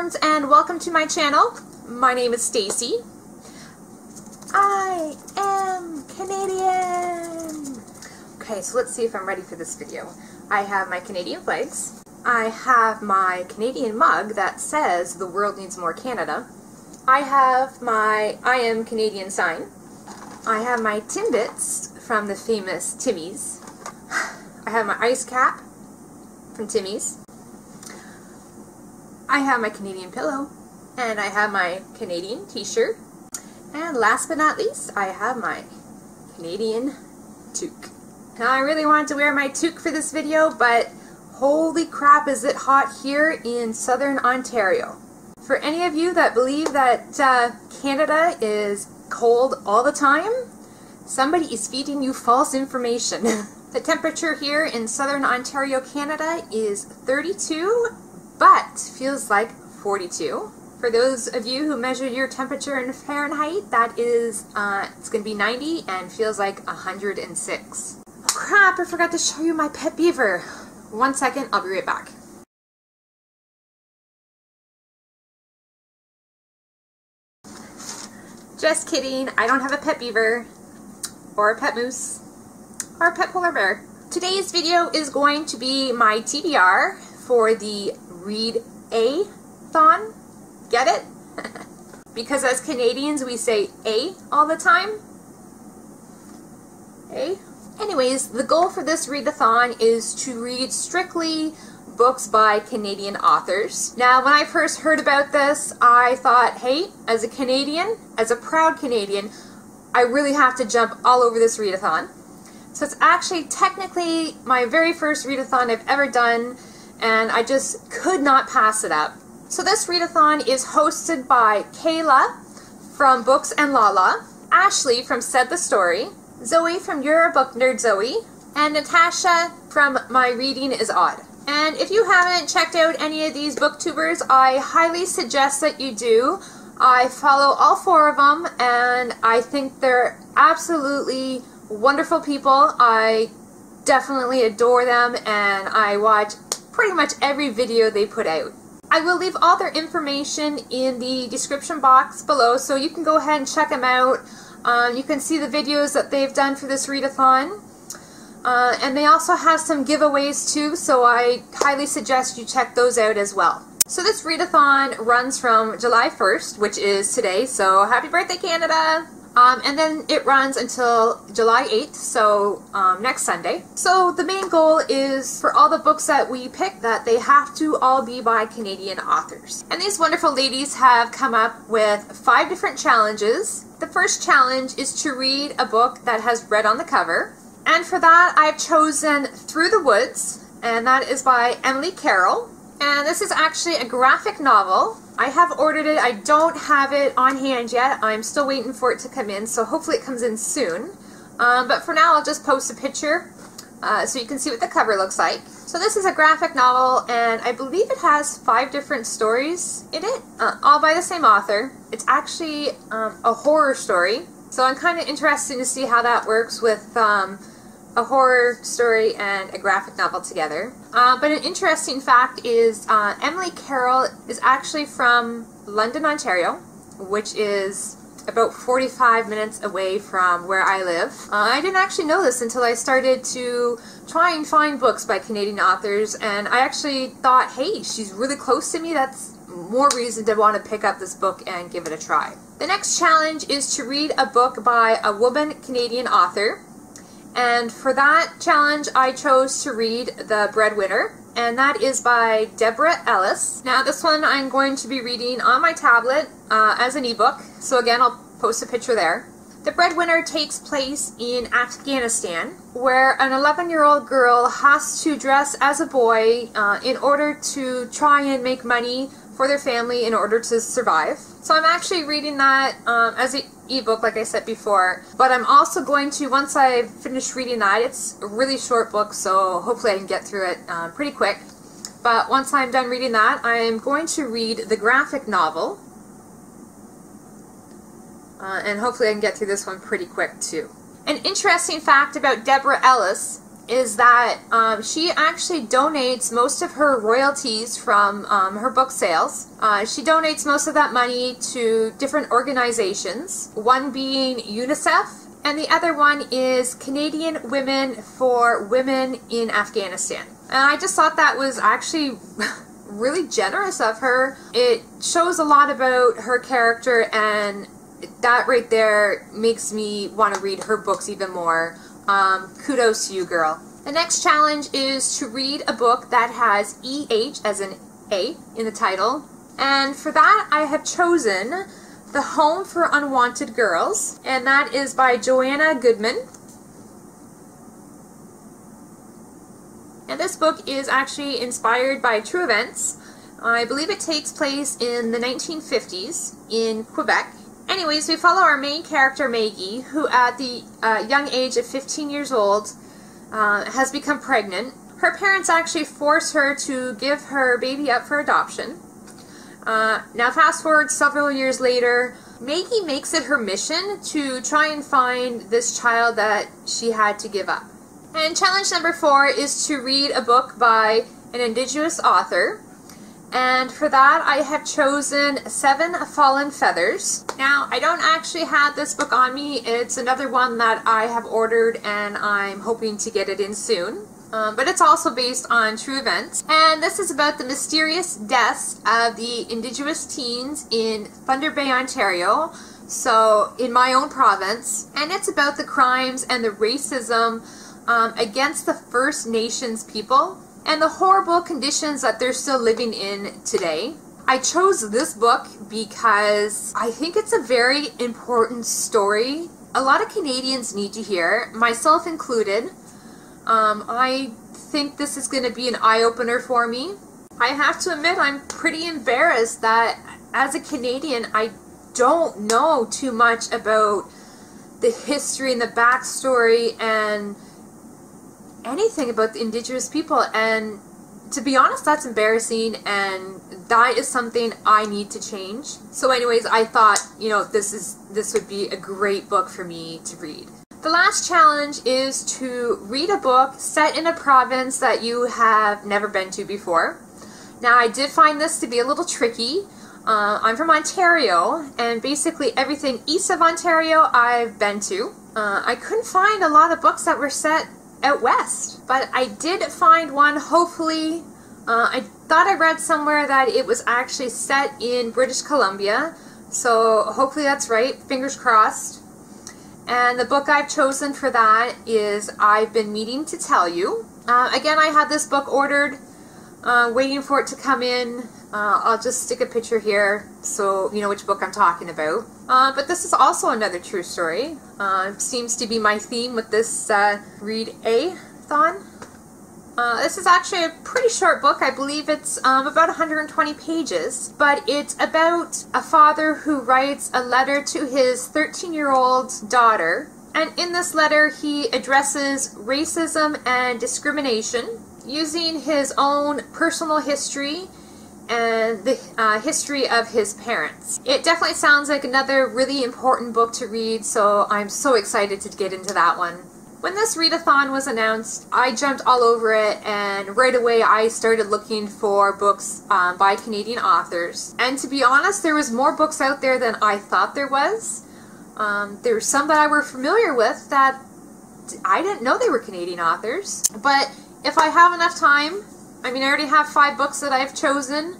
bookworms, and welcome to my channel. My name is Stacy. I am Canadian. Okay, so let's see if I'm ready for this video. I have my Canadian flags. I have my Canadian mug that says the world needs more Canada. I have my I am Canadian sign. I have my Timbits from the famous Timmy's. I have my ice cap from Timmy's. I have my Canadian pillow, and I have my Canadian t-shirt, and last but not least, I have my Canadian toque. Now I really wanted to wear my toque for this video, but holy crap is it hot here in southern Ontario. For any of you that believe that Canada is cold all the time, somebody is feeding you false information. The temperature here in southern Ontario, Canada is 32, but feels like 42. For those of you who measure your temperature in Fahrenheit, that is, it's going to be 90 and feels like 106. Oh crap, I forgot to show you my pet beaver. 1 second, I'll be right back. Just kidding, I don't have a pet beaver, or a pet moose, or a pet polar bear. Today's video is going to be my TBR for the Read-EH-thon. Get it? Because as Canadians we say A all the time. A? Anyways, the goal for this readathon is to read strictly books by Canadian authors. Now, when I first heard about this, I thought, hey, as a Canadian, as a proud Canadian, I really have to jump all over this readathon. So it's actually technically my very first readathon I've ever done, and I just could not pass it up. So this readathon is hosted by Kayla from Books and Lala, Ashley from Said the Story, Zoe from You're a Book Nerd Zoe, and Natasha from My Reading is Odd. And if you haven't checked out any of these booktubers, I highly suggest that you do. I follow all four of them, and I think they're absolutely wonderful people. I definitely adore them, and I watch pretty much every video they put out. I will leave all their information in the description box below, so you can go ahead and check them out. You can see the videos that they've done for this readathon. And they also have some giveaways too, so I highly suggest you check those out as well. So this readathon runs from July 1st, which is today, so happy birthday Canada! And then it runs until July 8th, so next Sunday. So the main goal is for all the books that we pick that they have to all be by Canadian authors. And these wonderful ladies have come up with 5 different challenges. The first challenge is to read a book that has red on the cover. And for that I've chosen Through the Woods, and that is by Emily Carroll. And this is actually a graphic novel. I have ordered it. I don't have it on hand yet. I'm still waiting for it to come in, so hopefully it comes in soon. But for now, I'll just post a picture so you can see what the cover looks like. So this is a graphic novel, and I believe it has 5 different stories in it, all by the same author. It's actually a horror story, so I'm kind of interested to see how that works with a horror story and a graphic novel together. But an interesting fact is Emily Carroll is actually from London, Ontario, which is about 45 minutes away from where I live. I didn't actually know this until I started to try and find books by Canadian authors, and I actually thought, hey, she's really close to me. That's more reason to want to pick up this book and give it a try. The next challenge is to read a book by a woman Canadian author. And for that challenge, I chose to read The Breadwinner, and that is by Deborah Ellis. Now this one I'm going to be reading on my tablet as an ebook, so again I'll post a picture there. The Breadwinner takes place in Afghanistan, where an 11-year-old girl has to dress as a boy in order to try and make money for their family in order to survive. So I'm actually reading that as an ebook, like I said before, but I'm also going to, once I finish reading that, it's a really short book, so hopefully I can get through it pretty quick. But once I'm done reading that, I'm going to read the graphic novel, and hopefully I can get through this one pretty quick too. An interesting fact about Deborah Ellis is that she actually donates most of her royalties from her book sales. She donates most of that money to different organizations, one being UNICEF, and the other one is Canadian Women for Women in Afghanistan. And I just thought that was actually really generous of her. It shows a lot about her character, and that right there makes me want to read her books even more. Kudos to you, girl. The next challenge is to read a book that has EH as in A in the title. And for that, I have chosen The Home for Unwanted Girls, and that is by Joanna Goodman. And this book is actually inspired by true events. I believe it takes place in the 1950s in Quebec. Anyways, we follow our main character, Maggie, who at the young age of 15 years old has become pregnant. Her parents actually force her to give her baby up for adoption. Now fast forward several years later, Maggie makes it her mission to try and find this child that she had to give up. And challenge number 4 is to read a book by an Indigenous author. And for that, I have chosen 7 Fallen Feathers. Now, I don't actually have this book on me. It's another one that I have ordered, and I'm hoping to get it in soon. But it's also based on true events. And this is about the mysterious deaths of the Indigenous teens in Thunder Bay, Ontario, so in my own province. And it's about the crimes and the racism against the First Nations people and the horrible conditions that they're still living in today. I chose this book because I think it's a very important story. A lot of Canadians need to hear, myself included. I think this is going to be an eye-opener for me. I have to admit, I'm pretty embarrassed that as a Canadian, I don't know too much about the history and the backstory and anything about the Indigenous people, and to be honest, that's embarrassing, and that is something I need to change. So anyways, I thought, you know, this would be a great book for me to read. The last challenge is to read a book set in a province that you have never been to before. Now, I did find this to be a little tricky. I'm from Ontario, and basically everything east of Ontario I've been to. I couldn't find a lot of books that were set out west, but I did find one, hopefully. I thought I read somewhere that it was actually set in British Columbia, so hopefully that's right, fingers crossed. And the book I've chosen for that is I've Been Meeting to Tell You. Again, I had this book ordered, waiting for it to come in. I'll just stick a picture here so you know which book I'm talking about. But this is also another true story. Seems to be my theme with this Read-EH-thon. This is actually a pretty short book. I believe it's about 120 pages, but it's about a father who writes a letter to his 13-year-old daughter, and in this letter he addresses racism and discrimination using his own personal history and the history of his parents. It definitely sounds like another really important book to read, so I'm so excited to get into that one. When this readathon was announced, I jumped all over it, and right away I started looking for books by Canadian authors. And to be honest, there was more books out there than I thought there was. There were some that I were familiar with that I didn't know they were Canadian authors. But if I have enough time, I mean, I already have 5 books that I've chosen.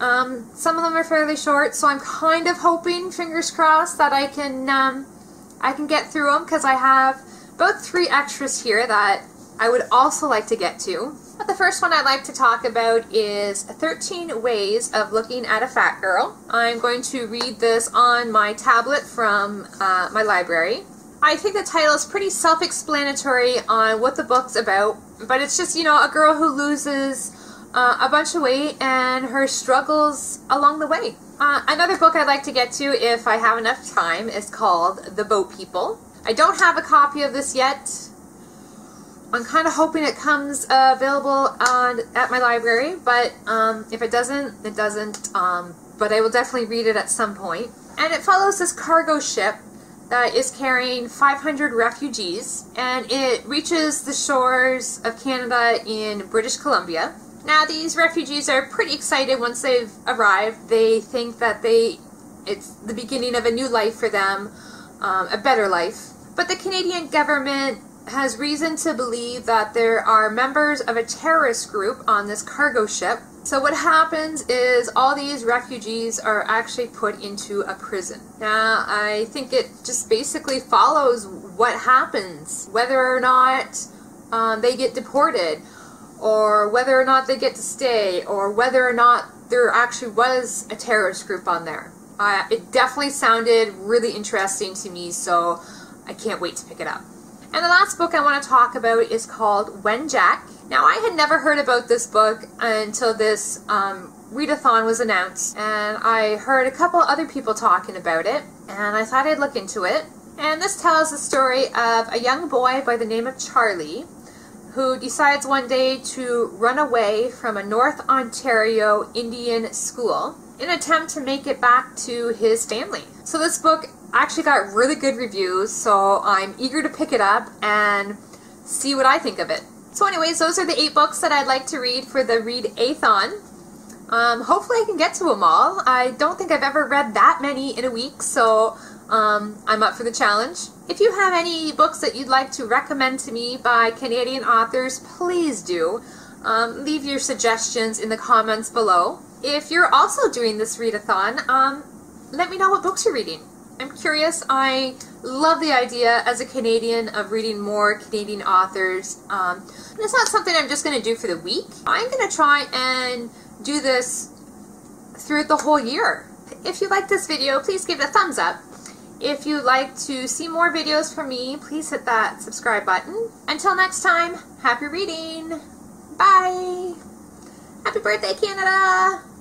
Some of them are fairly short, so I'm kind of hoping, fingers crossed, that I can get through them, because I have about 3 extras here that I would also like to get to. But the first one I'd like to talk about is 13 Ways of Looking at a Fat Girl. I'm going to read this on my tablet from my library. I think the title is pretty self-explanatory on what the book's about, but it's just, you know, a girl who loses a bunch of weight and her struggles along the way. Another book I'd like to get to, if I have enough time, is called The Boat People. I don't have a copy of this yet. I'm kind of hoping it comes available at my library, but if it doesn't, it doesn't. But I will definitely read it at some point. And it follows this cargo ship that is carrying 500 refugees, and it reaches the shores of Canada in British Columbia. Now, these refugees are pretty excited once they've arrived. They think that it's the beginning of a new life for them, a better life. But the Canadian government has reason to believe that there are members of a terrorist group on this cargo ship. So what happens is all these refugees are actually put into a prison. Now, I think it just basically follows what happens, whether or not they get deported, or whether or not they get to stay, or whether or not there actually was a terrorist group on there. It definitely sounded really interesting to me, so I can't wait to pick it up. And the last book I want to talk about is called When Jack. Now, I had never heard about this book until this readathon was announced, and I heard a couple other people talking about it, and I thought I'd look into it. And this tells the story of a young boy by the name of Charlie, who decides one day to run away from a North Ontario Indian school in an attempt to make it back to his family. So this book actually got really good reviews, so I'm eager to pick it up and see what I think of it. So anyways, those are the 8 books that I'd like to read for the Read-EH-thon. Hopefully I can get to them all. I don't think I've ever read that many in a week, so I'm up for the challenge. If you have any books that you'd like to recommend to me by Canadian authors, please do. Leave your suggestions in the comments below. If you're also doing this readathon, let me know what books you're reading. I'm curious. I love the idea as a Canadian of reading more Canadian authors. And it's not something I'm just going to do for the week. I'm going to try and do this throughout the whole year. If you like this video, please give it a thumbs up. If you'd like to see more videos from me, please hit that subscribe button. Until next time, happy reading. Bye. Happy birthday, Canada.